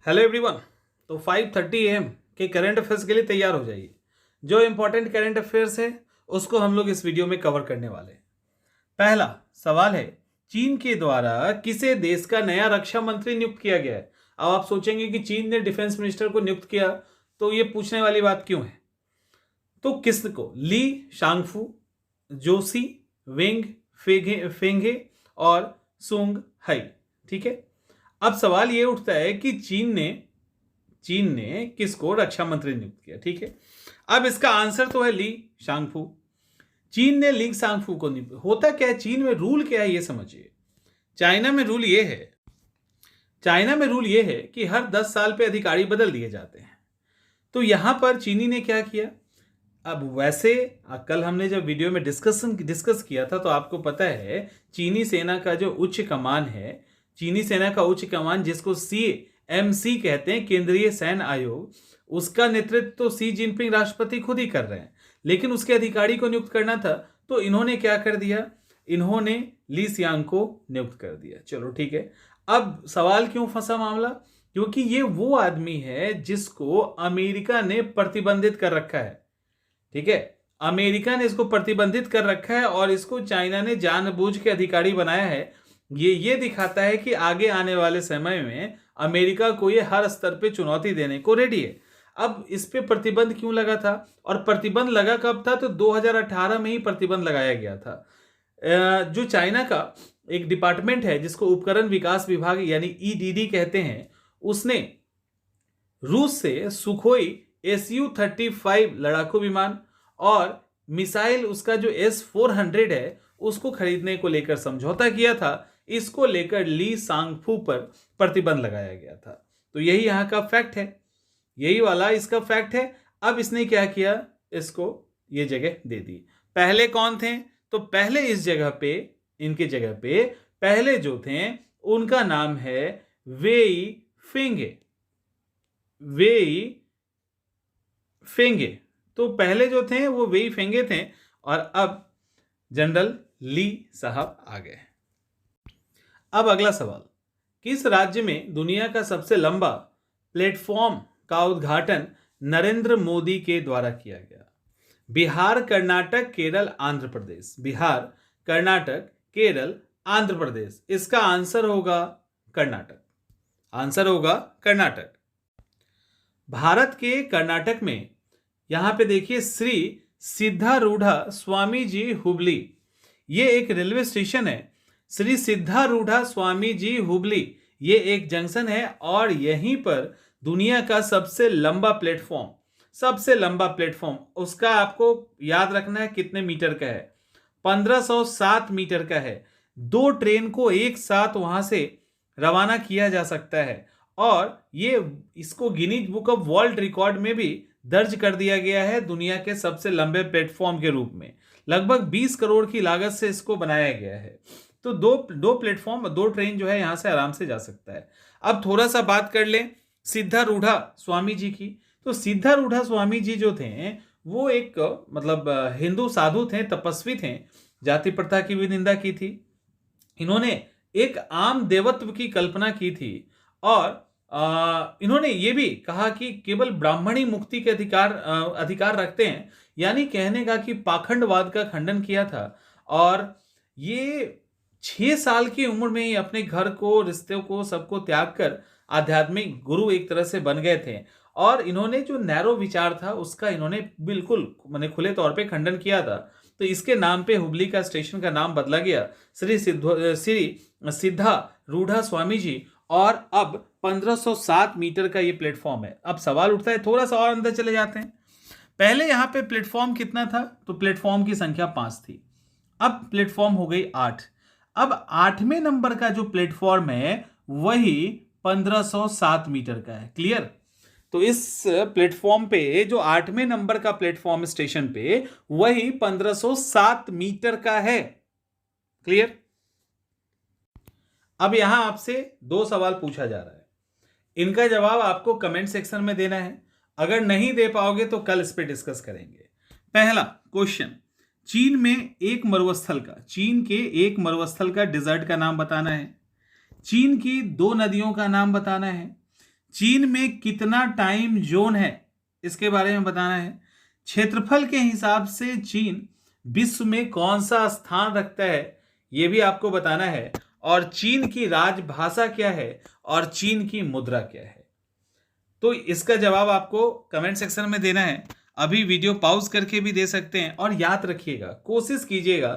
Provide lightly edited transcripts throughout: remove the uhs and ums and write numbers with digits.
Hello everyone. तो 5:30 AM के current affairs के लिए तैयार हो जाइए। जो इंपॉर्टेंट करंट अफेयर्स है उसको हम लोग इस वीडियो में कवर करने वाले हैं। पहला सवाल है, चीन के द्वारा किसे देश का नया रक्षा मंत्री नियुक्त किया गया है। अब आप सोचेंगे कि चीन ने डिफेंस मिनिस्टर को नियुक्त किया, तो ये पूछने वाली बात क्यों है। तो किसको? ली शांगफू, जोशी, वेंग फेंगे और सुंग हाई। ठीक है। अब सवाल ये उठता है कि चीन ने किसको रक्षा मंत्री नियुक्त किया। ठीक है। अब इसका आंसर तो है ली शांगफू। चीन ने ली शांगफू को नियुक्त। होता क्या है चीन में, रूल क्या है ये समझिए। चाइना में रूल ये है कि हर 10 साल पे अधिकारी बदल दिए जाते हैं। तो यहां पर चीनी ने क्या किया। अब वैसे कल हमने जब वीडियो में डिस्कस किया था तो आपको पता है चीनी सेना का जो उच्च कमान है, चीनी सेना का उच्च कमान जिसको CMC कहते हैं, केंद्रीय सैन्य आयोग, उसका नेतृत्व तो शी जिनपिंग राष्ट्रपति खुद ही कर रहे हैं। लेकिन उसके अधिकारी को नियुक्त करना था तो इन्होंने क्या कर दिया, इन्होंने ली सियांग को नियुक्त कर दिया। चलो ठीक है। अब सवाल क्यों फंसा मामला, क्योंकि ये वो आदमी है जिसको अमेरिका ने प्रतिबंधित कर रखा है। ठीक है। अमेरिका ने इसको प्रतिबंधित कर रखा है और इसको चाइना ने जानबूझ के अधिकारी बनाया है। ये दिखाता है कि आगे आने वाले समय में अमेरिका को ये हर स्तर पे चुनौती देने को रेडी है। अब इस पे प्रतिबंध क्यों लगा था, और प्रतिबंध लगा कब था, तो 2018 में ही प्रतिबंध लगाया गया था। जो चाइना का एक डिपार्टमेंट है जिसको उपकरण विकास विभाग यानी EDD कहते हैं, उसने रूस से सुखोई Su-35 लड़ाकू विमान और मिसाइल उसका जो S-400 है उसको खरीदने को लेकर समझौता किया था। इसको लेकर ली शांगफू पर प्रतिबंध लगाया गया था। तो यही यहाँ का फैक्ट है, यही वाला इसका फैक्ट है। अब इसने क्या किया, इसको ये जगह दे दी। पहले कौन थे, तो पहले इस जगह पे, इनके जगह पे पहले जो थे उनका नाम है वेई फेंगे। तो पहले जो थे वो वेई फेंगे थे और अब जनरल ली साहब आ गए। अब अगला सवाल, किस राज्य में दुनिया का सबसे लंबा प्लेटफॉर्म का उद्घाटन नरेंद्र मोदी के द्वारा किया गया। बिहार, कर्नाटक, केरल, आंध्र प्रदेश। बिहार, कर्नाटक, केरल, आंध्र प्रदेश। इसका आंसर होगा कर्नाटक। आंसर होगा कर्नाटक। भारत के कर्नाटक में यहां पे देखिए श्री सिद्धारूढ़ा स्वामी जी हुबली, ये एक रेलवे स्टेशन है। श्री सिद्धारूढ़ा स्वामी जी हुबली ये एक जंक्शन है और यहीं पर दुनिया का सबसे लंबा प्लेटफॉर्म उसका आपको याद रखना है कितने मीटर का है, 1507 मीटर का है। 2 ट्रेन को एक साथ वहां से रवाना किया जा सकता है और ये इसको Guinness book of world record में भी दर्ज कर दिया गया है दुनिया के सबसे लंबे प्लेटफॉर्म के रूप में। लगभग 20 करोड़ की लागत से इसको बनाया गया है। तो दो प्लेटफॉर्म, 2 ट्रेन जो है यहां से आराम से जा सकता है। अब थोड़ा सा बात कर लें सिद्धारूढ़ा स्वामी जी की। तो सिद्धारूढ़ा स्वामी जी जो थे वो एक हिंदू साधु थे, तपस्वी थे, जाति प्रथा की भी निंदा की थी। इन्होंने एक आम देवत्व की कल्पना की थी और इन्होंने ये भी कहा कि केवल ब्राह्मण ही मुक्ति के अधिकार रखते हैं, यानी कहने का कि पाखंडवाद का खंडन किया था। और ये 6 साल की उम्र में ही अपने घर को, रिश्तों को, सबको त्याग कर आध्यात्मिक गुरु एक तरह से बन गए थे। और इन्होंने जो नैरो विचार था उसका इन्होंने बिल्कुल खुले तौर पे खंडन किया था। तो इसके नाम पे हुबली का स्टेशन का नाम बदला गया श्री सिद्धारूढ़ा स्वामी जी। और अब 1507 मीटर का ये प्लेटफॉर्म है। अब सवाल उठता है, थोड़ा सा और अंदर चले जाते हैं। पहले यहां पे प्लेटफॉर्म कितना था, तो प्लेटफॉर्म की संख्या 5 थी। अब प्लेटफॉर्म हो गई 8। अब 8वें नंबर का जो प्लेटफॉर्म है वही 1507 मीटर का है। क्लियर। तो इस प्लेटफॉर्म पे जो 8वें नंबर का प्लेटफॉर्म स्टेशन पे वही 1507 मीटर का है। क्लियर। अब यहां आपसे 2 सवाल पूछा जा रहा है, इनका जवाब आपको कमेंट सेक्शन में देना है। अगर नहीं दे पाओगे तो कल इस पे डिस्कस करेंगे। पहला क्वेश्चन, चीन के एक मरुस्थल का डिजर्ट का नाम बताना है। चीन की 2 नदियों का नाम बताना है। चीन में कितना टाइम जोन है इसके बारे में बताना है। क्षेत्रफल के हिसाब से चीन विश्व में कौन सा स्थान रखता है यह भी आपको बताना है। और चीन की राजभाषा क्या है और चीन की मुद्रा क्या है, तो इसका जवाब आपको कमेंट सेक्शन में देना है। अभी वीडियो पॉज करके भी दे सकते हैं। और याद रखिएगा, कोशिश कीजिएगा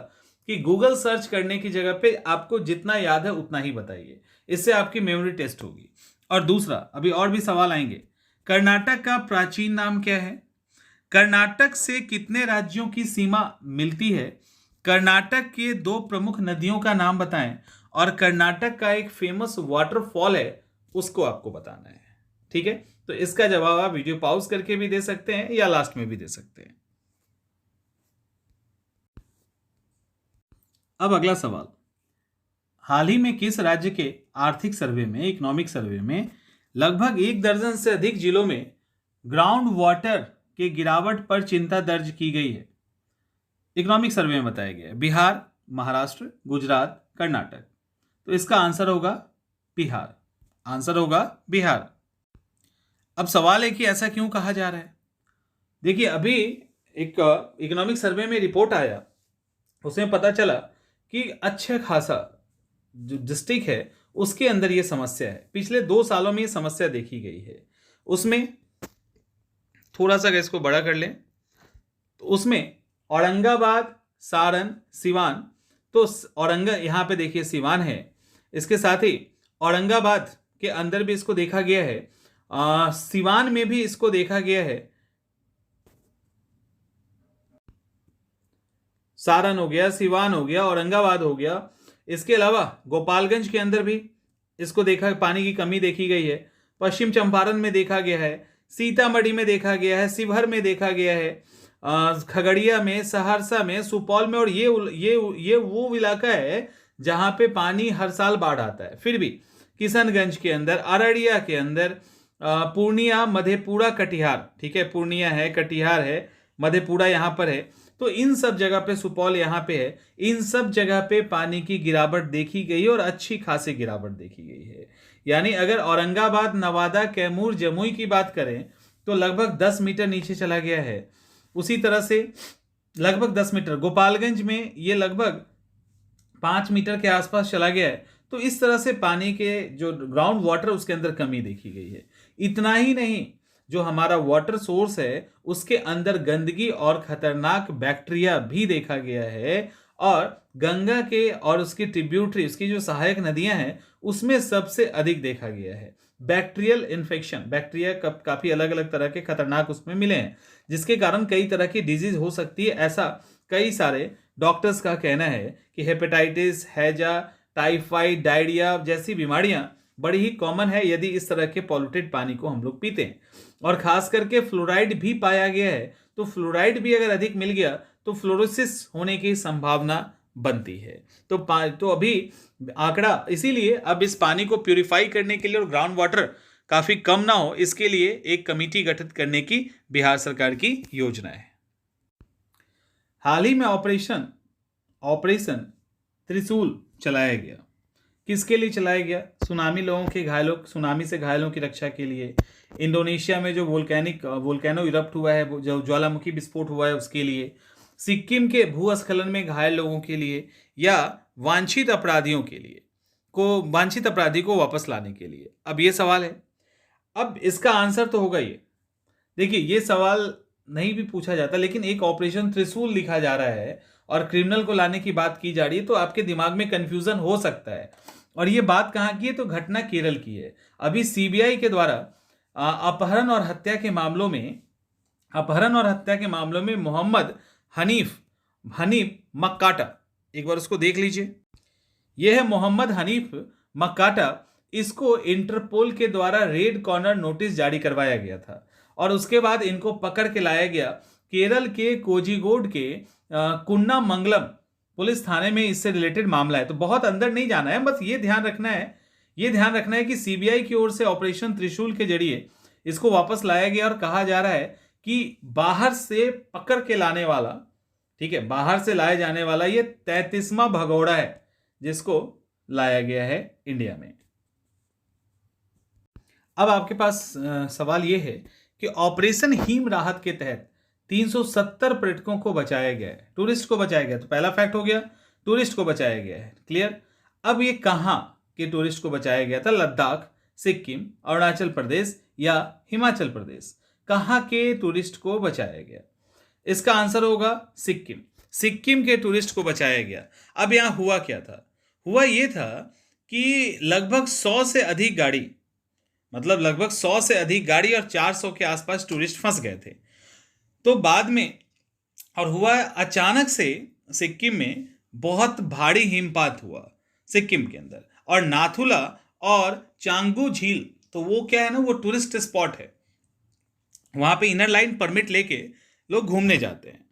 कि गूगल सर्च करने की जगह पे आपको जितना याद है उतना ही बताइए, इससे आपकी मेमोरी टेस्ट होगी। और दूसरा, अभी और भी सवाल आएंगे। कर्नाटक का प्राचीन नाम क्या है? कर्नाटक से कितने राज्यों की सीमा मिलती है? कर्नाटक के 2 प्रमुख नदियों का नाम बताएं। और कर्नाटक का एक फेमस वाटरफॉल है, उसको आपको बताना है। ठीक है, तो इसका जवाब आप वीडियो पॉज करके भी दे सकते हैं या लास्ट में भी दे सकते हैं। अब अगला सवाल, हाल ही में किस राज्य के आर्थिक सर्वे में, इकोनॉमिक सर्वे में लगभग 1 दर्जन से अधिक जिलों में ग्राउंड वाटर के गिरावट पर चिंता दर्ज की गई है? इकोनॉमिक सर्वे में बताया गया है बिहार, महाराष्ट्र, गुजरात, कर्नाटक। तो इसका आंसर होगा बिहार। आंसर होगा बिहार। अब सवाल है कि ऐसा क्यों कहा जा रहा है। देखिए, अभी एक इकोनॉमिक सर्वे में रिपोर्ट आया, उसमें पता चला कि अच्छा खासा जो डिस्ट्रिक्ट है उसके अंदर ये समस्या है। पिछले 2 सालों में ये समस्या देखी गई है। उसमें थोड़ा सा इसको बड़ा कर लें तो उसमें औरंगाबाद, सारण, सिवान, तो यहाँ पे देखिए सिवान है, इसके साथ ही औरंगाबाद के अंदर भी इसको देखा गया है, सिवान में भी इसको देखा गया है। सारण हो गया, सिवान हो गया, औरंगाबाद हो गया। इसके अलावा गोपालगंज के अंदर भी इसको देखा, पानी की कमी देखी गई है। पश्चिम चंपारण में देखा गया है, सीतामढ़ी में देखा गया है, शिवहर में देखा गया है, खगड़िया में, सहरसा में, सुपौल में। और ये वो इलाका है जहां पे पानी हर साल बाढ़ आता है। फिर भी किशनगंज के अंदर, अररिया के अंदर, पूर्णिया, मधेपुरा, कटिहार, ठीक है, पूर्णिया है, कटिहार है, मधेपुरा यहां पर है, तो इन सब जगह पे, सुपौल यहाँ पे है, इन सब जगह पे पानी की गिरावट देखी गई और अच्छी खासी गिरावट देखी गई है। यानी अगर औरंगाबाद, नवादा, कैमूर, जमुई की बात करें तो लगभग 10 मीटर नीचे चला गया है। उसी तरह से लगभग 10 मीटर गोपालगंज में ये लगभग 5 मीटर के आसपास चला गया है। तो इस तरह से पानी के जो ग्राउंड वाटर उसके अंदर कमी देखी गई है। इतना ही नहीं, जो हमारा वाटर सोर्स है उसके अंदर गंदगी और खतरनाक बैक्टीरिया भी देखा गया है। और गंगा के और उसकी ट्रिब्यूटरी, उसकी जो सहायक नदियां हैं, उसमें सबसे अधिक देखा गया है बैक्टीरियल इन्फेक्शन। बैक्टीरिया काफी अलग अलग तरह के खतरनाक उसमें मिले हैं, जिसके कारण कई तरह की डिजीज हो सकती है। ऐसा कई सारे डॉक्टर्स का कहना है कि हेपेटाइटिस, हैजा, टाइफाइड, डायरिया जैसी बीमारियां बड़ी ही कॉमन है यदि इस तरह के पॉल्यूटेड पानी को हम लोग पीते हैं। और खास करके फ्लोराइड भी पाया गया है, तो फ्लोराइड भी अगर अधिक मिल गया तो फ्लोरोसिस होने की संभावना बनती है। तो अभी आंकड़ा, इसीलिए अब इस पानी को प्यूरिफाई करने के लिए और ग्राउंड वाटर काफी कम ना हो, इसके लिए एक कमेटी गठित करने की बिहार सरकार की योजना है। हाल ही में ऑपरेशन त्रिशूल चलाया गया। किसके लिए चलाया गया? सुनामी से घायलों की रक्षा के लिए। इंडोनेशिया में जो वोल्केनो इरप्ट हुआ है, जो ज्वालामुखी विस्फोट हुआ है, उसके लिए। सिक्किम के भूस्खलन में घायल लोगों के लिए, या वांछित अपराधी को वापस लाने के लिए। अब ये सवाल है, अब इसका आंसर तो होगा ये। देखिए, ये सवाल नहीं भी पूछा जाता, लेकिन एक ऑपरेशन त्रिशूल लिखा जा रहा है और क्रिमिनल को लाने की बात की जा रही है, तो आपके दिमाग में कंफ्यूजन हो सकता है। और ये बात कहाँ की है? तो घटना केरल की है। अभी सीबीआई के द्वारा अपहरण और हत्या के मामलों में मोहम्मद हनीफ मक्काटा, एक बार उसको देख लीजिए। यह है मोहम्मद हनीफ मक्काटा। इसको इंटरपोल के द्वारा रेड कॉर्नर नोटिस जारी करवाया गया था और उसके बाद इनको पकड़ के लाया गया केरल के कोझिकोड के कुन्नामंगलम पुलिस थाने में। इससे रिलेटेड मामला है, तो बहुत अंदर नहीं जाना है, बस ये ध्यान रखना है कि सीबीआई की ओर से ऑपरेशन त्रिशूल के जरिए इसको वापस लाया गया और कहा जा रहा है कि बाहर से पकड़ के लाने वाला, ठीक है, बाहर से लाया जाने वाला ये 33वां भगोड़ा है जिसको लाया गया है इंडिया में। अब आपके पास सवाल ये है कि ऑपरेशन हिम राहत के तहत 370 पर्यटकों को बचाया गया है, टूरिस्ट को बचाया गया। तो पहला फैक्ट हो गया, टूरिस्ट को बचाया गया है, क्लियर। अब ये कहाँ के टूरिस्ट को बचाया गया था? लद्दाख, सिक्किम, अरुणाचल प्रदेश या हिमाचल प्रदेश, कहाँ के टूरिस्ट को बचाया गया? इसका आंसर होगा सिक्किम। सिक्किम के टूरिस्ट को बचाया गया। अब यहाँ हुआ क्या था? हुआ ये था कि लगभग 100 से अधिक गाड़ी, मतलब लगभग 100 से अधिक गाड़ी और 400 के आसपास टूरिस्ट फंस गए थे। तो बाद में और हुआ अचानक से सिक्किम में बहुत भारी हिमपात हुआ सिक्किम के अंदर, और नाथुला और चांगू झील, तो वो क्या है ना, वो टूरिस्ट स्पॉट है, वहां पे इनर लाइन परमिट लेके लोग घूमने जाते हैं।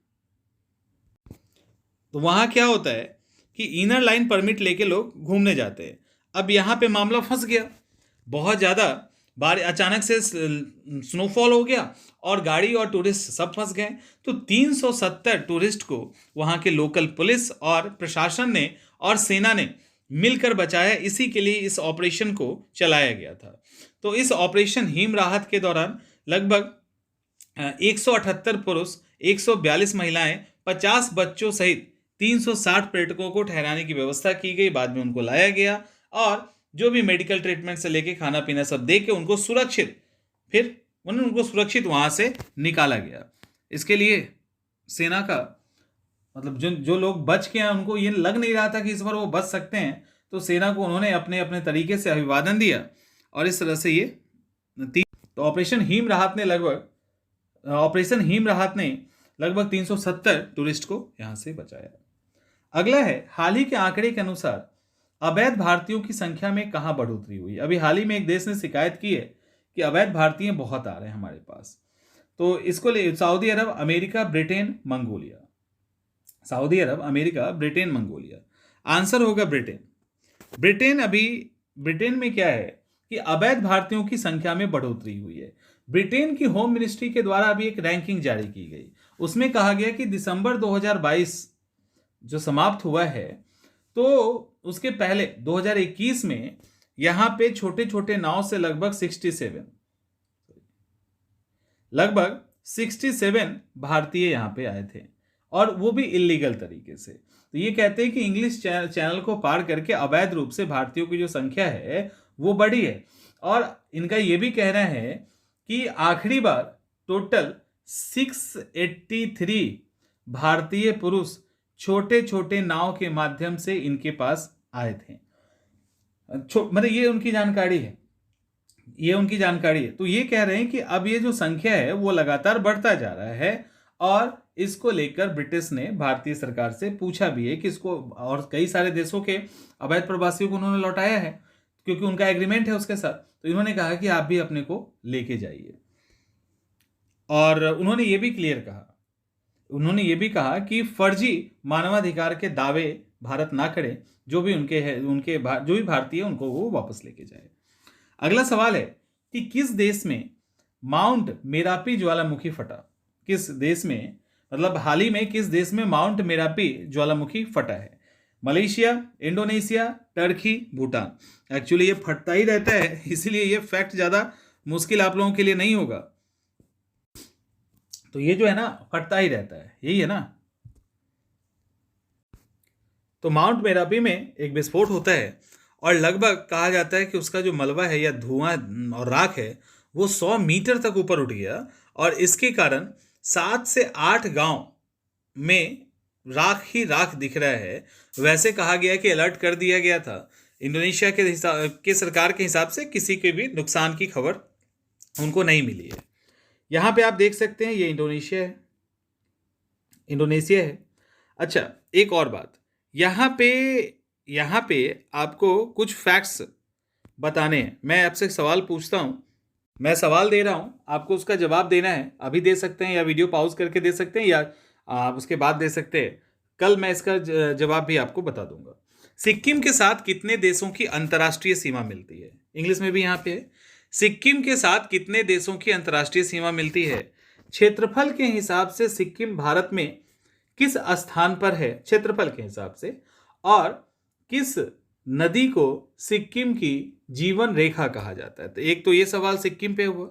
तो वहां क्या होता है कि इनर लाइन परमिट लेके लोग घूमने जाते हैं। अब यहाँ पे मामला फंस गया, बहुत ज़्यादा बार अचानक से स्नोफॉल हो गया और गाड़ी और टूरिस्ट सब फंस गए। तो 370 टूरिस्ट को वहाँ के लोकल पुलिस और प्रशासन ने और सेना ने मिलकर बचाया। इसी के लिए इस ऑपरेशन को चलाया गया था। तो इस ऑपरेशन हिम राहत के दौरान लगभग 178 पुरुष, 142 महिलाएं, 50 बच्चों सहित 360 पर्यटकों को ठहराने की व्यवस्था की गई। बाद में उनको लाया गया और जो भी मेडिकल ट्रीटमेंट से लेके खाना पीना सब दे के उनको सुरक्षित वहां से निकाला गया। इसके लिए सेना का मतलब जो लोग बच के हैं उनको ये लग नहीं रहा था कि इस बार वो बच सकते हैं, तो सेना को उन्होंने अपने अपने तरीके से अभिवादन दिया और इस तरह से ये तो ऑपरेशन हिम राहत ने लगभग 370 टूरिस्ट को यहां से बचाया। अगला है, हाल ही के आंकड़े के अनुसार अवैध भारतीयों की संख्या में कहां बढ़ोतरी हुई? अभी हाल ही में एक देश ने शिकायत की है कि अवैध भारतीय बहुत आ रहे हैं हमारे पास। तो इसको ले सऊदी अरब, अमेरिका, ब्रिटेन, मंगोलिया। सऊदी अरब, अमेरिका, ब्रिटेन, मंगोलिया। आंसर होगा ब्रिटेन। ब्रिटेन में क्या है कि अवैध भारतीयों की संख्या में बढ़ोतरी हुई है। ब्रिटेन की होम मिनिस्ट्री के द्वारा अभी एक रैंकिंग जारी की गई, उसमें कहा गया कि दिसंबर 2022 जो समाप्त हुआ है, तो उसके पहले 2021 में यहां पे छोटे छोटे नाव से लगभग 67 भारतीय यहां पे आए थे, और वो भी इलीगल तरीके से। तो ये कहते हैं कि इंग्लिश चैनल को पार करके अवैध रूप से भारतीयों की जो संख्या है वो बढ़ी है। और इनका ये भी कहना है कि आखिरी बार टोटल 683 भारतीय पुरुष छोटे छोटे नाव के माध्यम से इनके पास आए थे। मतलब ये उनकी जानकारी है। तो ये कह रहे हैं कि अब ये जो संख्या है वो लगातार बढ़ता जा रहा है, और इसको लेकर ब्रिटिश ने भारतीय सरकार से पूछा भी है कि इसको, और कई सारे देशों के अवैध प्रवासियों को उन्होंने लौटाया है क्योंकि उनका एग्रीमेंट है उसके साथ। तो इन्होंने कहा कि आप भी अपने को लेके जाइए। और उन्होंने ये भी कहा कि फर्जी मानवाधिकार के दावे भारत ना करे, जो भी भारतीय उनको वो वापस लेके जाए। अगला सवाल है कि किस देश में माउंट मेरापी ज्वालामुखी फटा? किस देश में, मतलब हाल ही में किस देश में माउंट मेरापी ज्वालामुखी फटा है? Malaysia, Indonesia, Turkey, Bhutan. Actually ये फटता ही रहता है, इसीलिए ये फैक्ट ज्यादा मुश्किल आप लोगों के लिए नहीं होगा। तो ये जो है ना, फटता ही रहता है, यही है ना। तो माउंट मेरापी में एक विस्फोट होता है और लगभग कहा जाता है कि उसका जो मलबा है या धुआं और राख है वो 100 मीटर तक ऊपर उठ गया, और इसके कारण 7 से 8 गांव में राख ही राख दिख रहा है। वैसे कहा गया कि अलर्ट कर दिया गया था। इंडोनेशिया के सरकार के हिसाब से किसी के भी नुकसान की खबर उनको नहीं मिली है। यहाँ पे आप देख सकते हैं, ये इंडोनेशिया है। अच्छा, एक और बात, यहाँ पे आपको कुछ फैक्ट्स बताने हैं। मैं आपसे सवाल पूछता हूँ, मैं सवाल दे रहा हूँ, आपको उसका जवाब देना है। अभी दे सकते हैं या वीडियो पॉज करके दे सकते हैं, या आप उसके बाद दे सकते हैं। कल मैं इसका जवाब भी आपको बता दूंगा। सिक्किम के साथ कितने देशों की अंतर्राष्ट्रीय सीमा मिलती है? इंग्लिश में भी यहाँ पे है। सिक्किम के साथ कितने देशों की अंतर्राष्ट्रीय सीमा मिलती है? क्षेत्रफल के हिसाब से सिक्किम भारत में किस स्थान पर है क्षेत्रफल के हिसाब से, और किस नदी को सिक्किम की जीवन रेखा कहा जाता है? तो एक तो ये सवाल सिक्किम पे हुआ।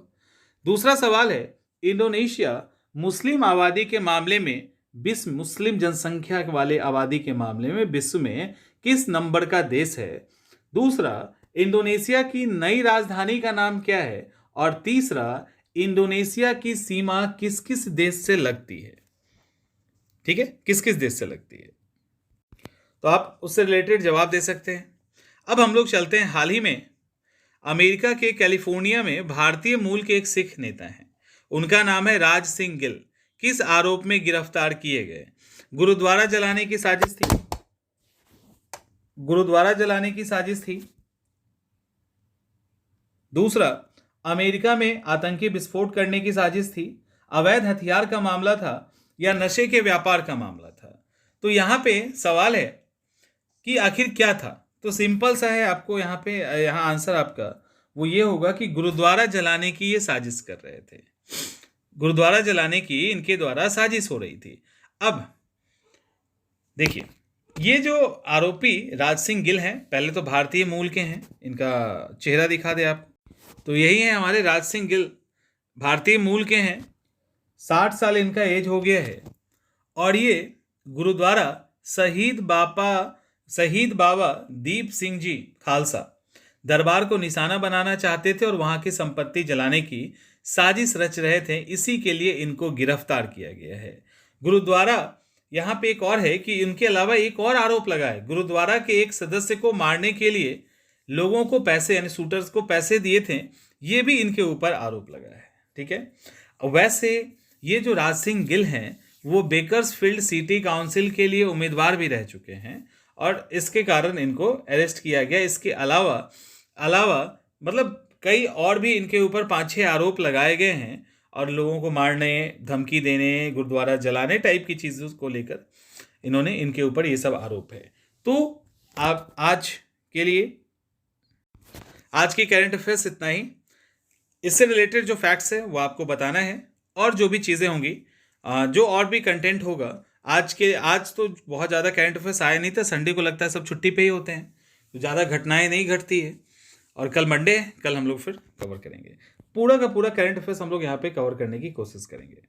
दूसरा सवाल है, इंडोनेशिया मुस्लिम आबादी के मामले में विश्व मुस्लिम जनसंख्या वाले आबादी के मामले में विश्व में किस नंबर का देश है? दूसरा, इंडोनेशिया की नई राजधानी का नाम क्या है? और तीसरा, इंडोनेशिया की सीमा किस किस देश से लगती है? ठीक है, किस किस देश से लगती है? तो आप उससे रिलेटेड जवाब दे सकते हैं। अब हम लोग चलते हैं, हाल ही में अमेरिका के कैलिफोर्निया में भारतीय मूल के एक सिख नेता हैं, उनका नाम है राज सिंह गिल। किस आरोप में गिरफ्तार किए गए? गुरुद्वारा जलाने की साजिश थी। गुरुद्वारा जलाने की साजिश थी। दूसरा, अमेरिका में आतंकी विस्फोट करने की साजिश थी। अवैध हथियार का मामला था या नशे के व्यापार का मामला था? तो यहां पे सवाल है कि आखिर क्या था। तो सिंपल सा है, आपको यहाँ पे यहाँ आंसर आपका वो ये होगा कि गुरुद्वारा जलाने की ये साजिश कर रहे थे। गुरुद्वारा जलाने की इनके द्वारा साजिश हो रही थी। अब देखिए, ये जो आरोपी राज सिंह गिल हैं, पहले तो भारतीय मूल के हैं, इनका चेहरा दिखा दे आप, तो यही है हमारे राज सिंह गिल, भारतीय मूल के हैं। 60 साल इनका एज हो गया है और ये गुरुद्वारा शहीद बाबा दीप सिंह जी खालसा दरबार को निशाना बनाना चाहते थे और वहां की संपत्ति जलाने की साजिश रच रहे थे। इसी के लिए इनको गिरफ्तार किया गया है। गुरुद्वारा यहाँ पे एक और है कि इनके अलावा एक और आरोप लगा है, गुरुद्वारा के एक सदस्य को मारने के लिए लोगों को पैसे, यानी शूटर्स को पैसे दिए थे, ये भी इनके ऊपर आरोप लगा है। ठीक है, वैसे ये जो राज सिंह गिल हैं वो बेकर्सफील्ड सिटी काउंसिल के लिए उम्मीदवार भी रह चुके हैं और इसके कारण इनको अरेस्ट किया गया। इसके अलावा मतलब कई और भी इनके ऊपर 5-6 आरोप लगाए गए हैं और लोगों को मारने, धमकी देने, गुरुद्वारा जलाने टाइप की चीज़ों को लेकर इन्होंने, इनके ऊपर ये सब आरोप है। तो आप आज की करंट अफेयर्स इतना ही। इससे रिलेटेड जो फैक्ट्स है वो आपको बताना है और जो भी चीज़ें होंगी, जो और भी कंटेंट होगा, आज तो बहुत ज़्यादा करंट अफेयर्स आया नहीं था, संडे को लगता है सब छुट्टी पे ही होते हैं तो ज़्यादा घटनाएं नहीं घटती है। और कल मंडे है, कल हम लोग फिर कवर करेंगे पूरा का पूरा करंट अफेयर्स, हम लोग यहाँ पे कवर करने की कोशिश करेंगे।